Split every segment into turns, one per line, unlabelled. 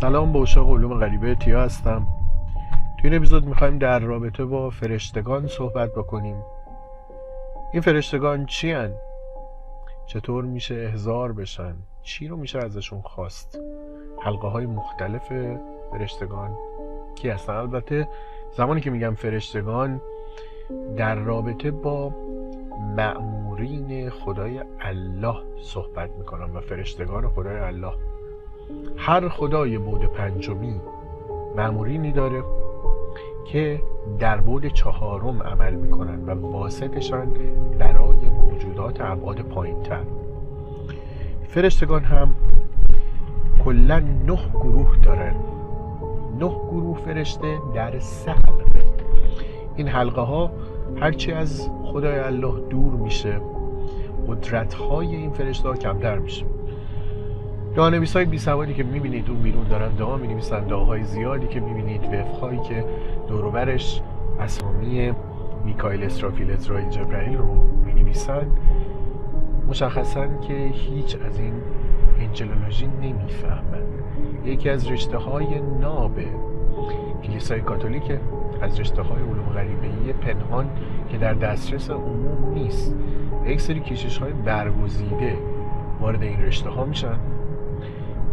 سلام، به اشاق علوم غریبه تیا هستم. توی این اپیزود میخوایم در رابطه با فرشتگان صحبت بکنیم. این فرشتگان چی هن؟ چطور میشه احضار بشن؟ چی رو میشه ازشون خواست؟ حلقه های مختلف فرشتگان کی هستن؟ البته زمانی که میگم فرشتگان در رابطه با مأمورین خدای الله صحبت میکنم و فرشتگان خدای الله. هر خدای بعد پنجمی مأمورینی داره که در بعد چهارم عمل میکنن و واسطشان برای موجودات ابعاد پایین‌تر. فرشتگان هم کلا 9 گروه دارن. 9 گروه فرشته در 3 حلقه. این حلقه ها هرچی از خدای الله دور میشه، قدرت های این فرشته ها کمتر میشه. دعانویس های بی سوادی که میبینید اون بیرون دارن دعا مینویسن، دعاهای زیادی که میبینید، وفق‌هایی که دوروبرش اسامی میکائیل، اسرافیل، عزرائیل، جبرائیل رو مینویسن، مشخصا که هیچ از این انجلولوژی نمیفهمن. یکی از رشته های ناب کلیسای کاتولیک، از رشته های علوم غریبه‌ای پنهان که در دسترس عموم نیست. یک سری کشش های برگزیده وارد این رشته ها میشن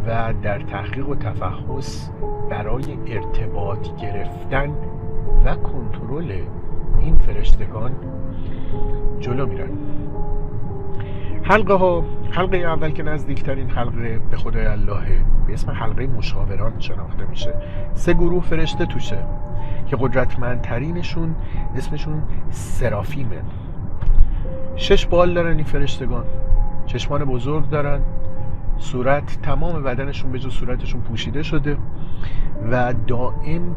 و در تحقیق و تفحص برای ارتباط گرفتن و کنترل این فرشتگان جلو میرن. حلقه اول که نزدیکترین حلقه به خدای اللهه، به اسم حلقه مشاوران شناخته میشه. 3 گروه فرشته توشه که قدرتمندترینشون اسمشون سرافیمه. 6 بال دارن این فرشتگان، چشمان بزرگ دارن، صورت، تمام بدنشون به جز صورتشون پوشیده شده و دائم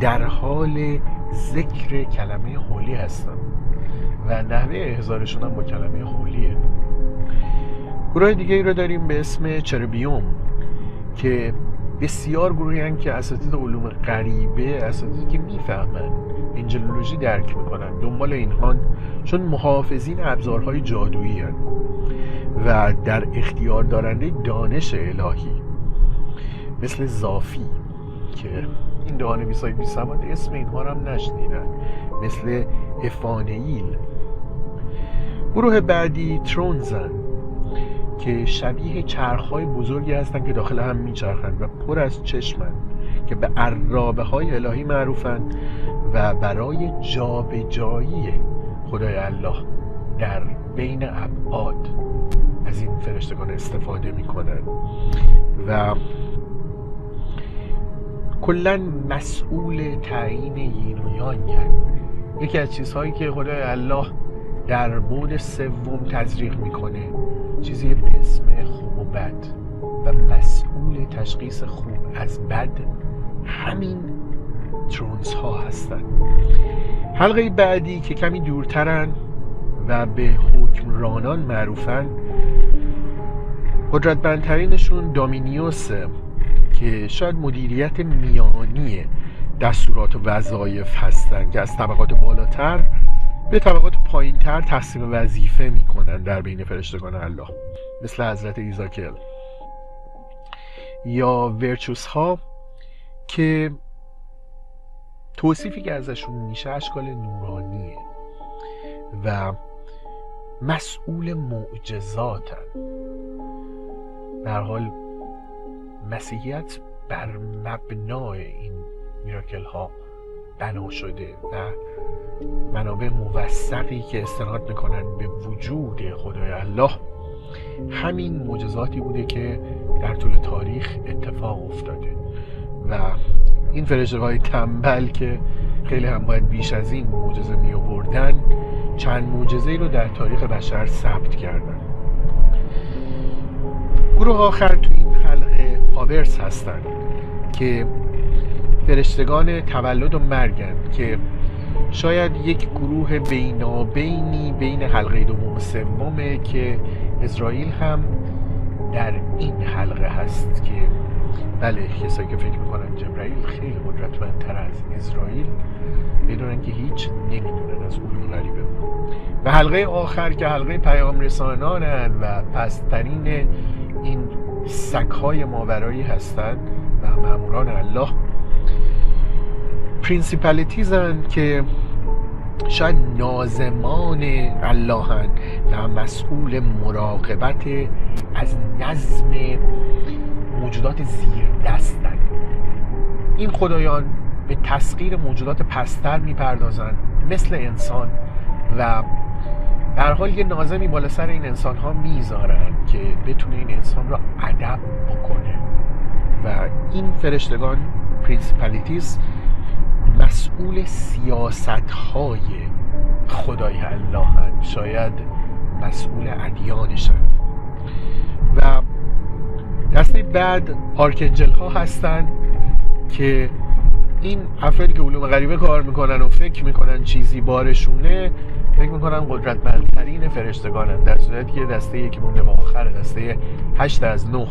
در حال ذکر کلمه هولی هستن و نحوه احضارشون هم با کلمه هولیه. گروه دیگه ای رو داریم به اسم چربیوم که بسیار گروهی هستن که اساتید علوم غریبه، اساتیدی که میفهمن، انجلولوژی درک میکنن، دنبال اینهان، چون محافظین ابزارهای جادویی هستن و در اختیار دارنده دانش الهی، مثل زافی که این دعانویس‌های بی سواد اسم اینها رو هم نشنیدن، مثل افانیل. گروه بعدی ترونزن که شبیه چرخ‌های بزرگی هستن که داخل هم میچرخن و پر از چشمن که به عرابه های الهی معروفن و برای جابجایی خدای الله در بین ابعاد از این فرشتگان استفاده میکنن و کلا مسئول تعیین یین و یانگ. یکی از چیزهایی که خدای الله در بعد 3 تزریق میکنه چیزی به اسم خوب و بد و مسئول تشخیص خوب از بد همین ترونز ها هستن. حلقه بعدی که کمی دورترن و به حکمرانان معروفن، قدرتمندترینشون دامینیوسه که شاید مدیریت میانی دستورات و وظایف هستن که از طبقات بالاتر به طبقات پایینتر تقسیم وظیفه میکنن در بین فرشتگان الله، مثل حضرت ایزاکل. یا ورچوس ها که توصیفی که ازشون میشه اشکال نورانیه و مسئول معجزاتن. در حال مسیحیت بر مبنای این میراکل ها بنا شده و منابع موثقی که استناد میکنن به وجود خدای الله همین معجزاتی بوده که در طول تاریخ اتفاق افتاده و این فرشته‌های تنبل که خیلی هم باید بیش از این معجزه می آوردن، چند معجزه‌ای رو در تاریخ بشر ثبت کردن. گروه آخر تو این حلقه پاورس هستن که فرشتگان تولد و مرگن که شاید یک گروه بینابینی بین حلقه دوم و سومه که عزرائیل هم در این حلقه هست. که بله، کسایی که فکر میکنن جبرائیل خیلی قدرتمندتر از عزرائیل بدونن که هیچ نمیدونن از علوم غریبه. و حلقه آخر که حلقه پیام رسانانن و پسترین این سگ‌های ماورایی هستن و ماموران الله پرینسیپالیتیزن که شاید ناظمان اللهن و مسئول مراقبت از نظم موجودات زیر دستن. این خدایان به تسخیر موجودات پستر میپردازن مثل انسان و به هر حال یه ناظمی بالا سر این انسان ها میذارن که بتونه این انسان را ادب بکنه و این فرشتگان پرینسیپالیتیز مسئول سیاست های خدای الله هستند، شاید مسئول ادیانشن. و دسته بعد آرکنجل ها هستن که این افرادی که علوم غریبه کار میکنن و فکر میکنن چیزی بارشونه، فکر میکنن قدرتمندترین فرشتگانن، در صورتی که دسته یکی مونده به آخر، دسته 8 از 9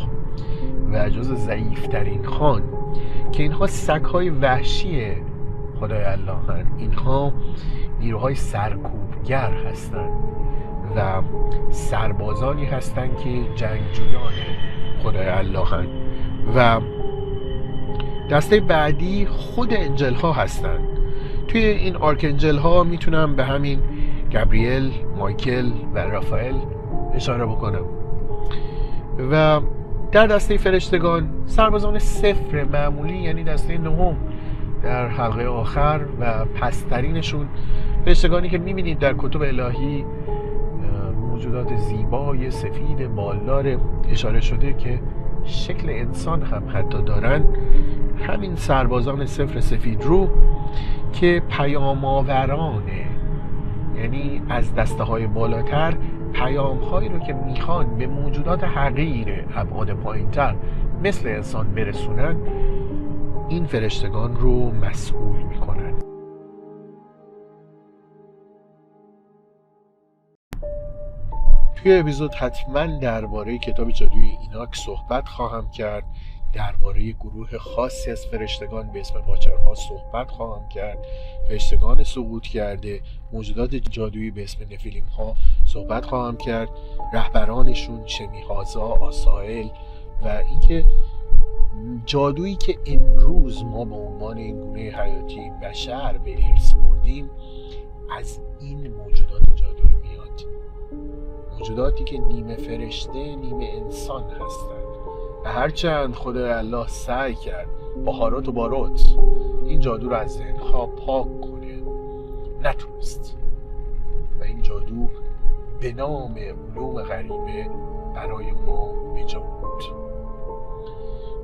و جز ضعیفترین خان که اینها سگ‌های وحشی خدای الله هستند. اینها نیروهای سرکوبگر هستند و سربازانی هستند که جنگجویان خدای الله هستند. و دسته بعدی خود انجل ها هستند. توی این آرکنجل ها میتونم به همین گابریل، مایکل و رافائل اشاره بکنم. و در دسته فرشتگان سربازان صفر معمولی، یعنی دسته نهم در حلقه آخر و پسترینشون فرشتگانی که میبینید در کتب الهی، موجودات زیبای سفید بالدار اشاره شده که شکل انسان هم حتی دارن، همین سربازان صفر سفید رو که پیام آورانه، یعنی از دسته های بالاتر پیام هایی رو که میخوان به موجودات حقیر ابعاد پایین تر مثل انسان برسونن، این فرشتگان رو مسئول میکنن. توی اپیزود حتما درباره کتاب جادوی ایناک صحبت خواهم کرد، درباره گروه خاصی از فرشتگان به اسم واچرها صحبت خواهم کرد، فرشتگان سقوط کرده، موجودات جادویی به اسم نفیلیم ها صحبت خواهم کرد، رهبرانشون شمیهازا، آسائل و اینکه جادویی که امروز ما به عنوان این گونه حیاتی بشر به ارث بردیم از این موجودات جادویی میاد، موجوداتی که نیمه فرشته نیمه انسان هستند و هرچند خدای الله سعی کرد با هاروت و باروت این جادو رو از ذهنها پاک کنه، نتونست و این جادو به نام علوم غریبه برای ما به جا بود.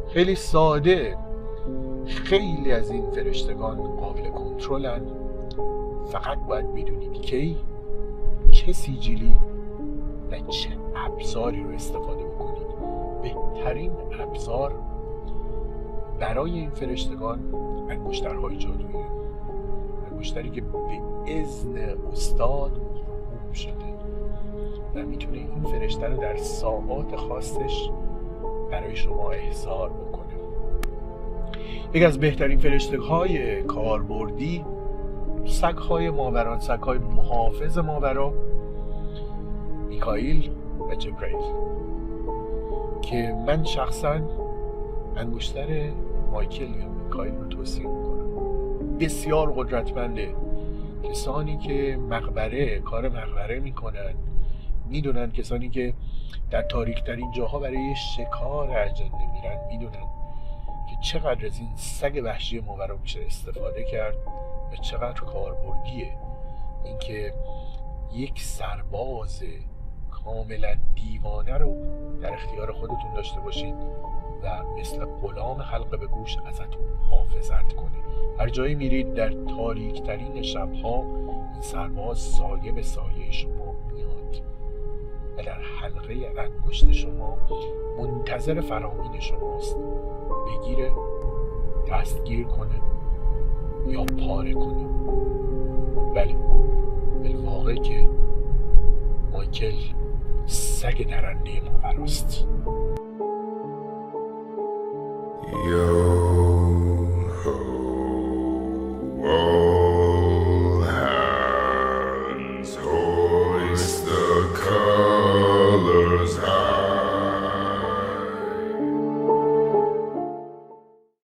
خیلی ساده، خیلی از این فرشتگان قابل کنترلن، فقط باید بدونید کی، چه سیجیلی و چه ابزاری رو استفاده بکنید. بهترین ابزار برای این فرشتگان انگشترهای جادویی، انگشتری که به اذن استاد مرغوب شده و میتونه این فرشته رو در ساعات خاصش برای شما احضار بکنه. یکی از بهترین فرشته‌های کاربردی سگ‌های ماوران، سگ‌های محافظ ماورا، میکائیل و جبرائیل، که من شخصا انگشتر مایکل یا میکائیل رو توصیه میکنم. بسیار قدرتمنده. کسانی که کار مقبره میکنن میدونن، کسانی که در تاریک ترین جاها برای شکار اجنه میرن میدونن که چقدر از این سگ وحشی ماورا میشه استفاده کرد و چقدر کاربردیه. اینکه یک سرباز کاملا دیوانه رو در اختیار خودتون داشته باشید و مثل غلام حلقه به گوش ازتون محافظت کنه. هر جایی میرید در تاریک ترین شبها این سرباز سایه به سایه شما میاد و در حلقه انگشت شما منتظر فرامین شماست، بگیره، دستگیر کنه یا پاره کنه. ولی بالواقع که مایکل سگ درنده ماوراست.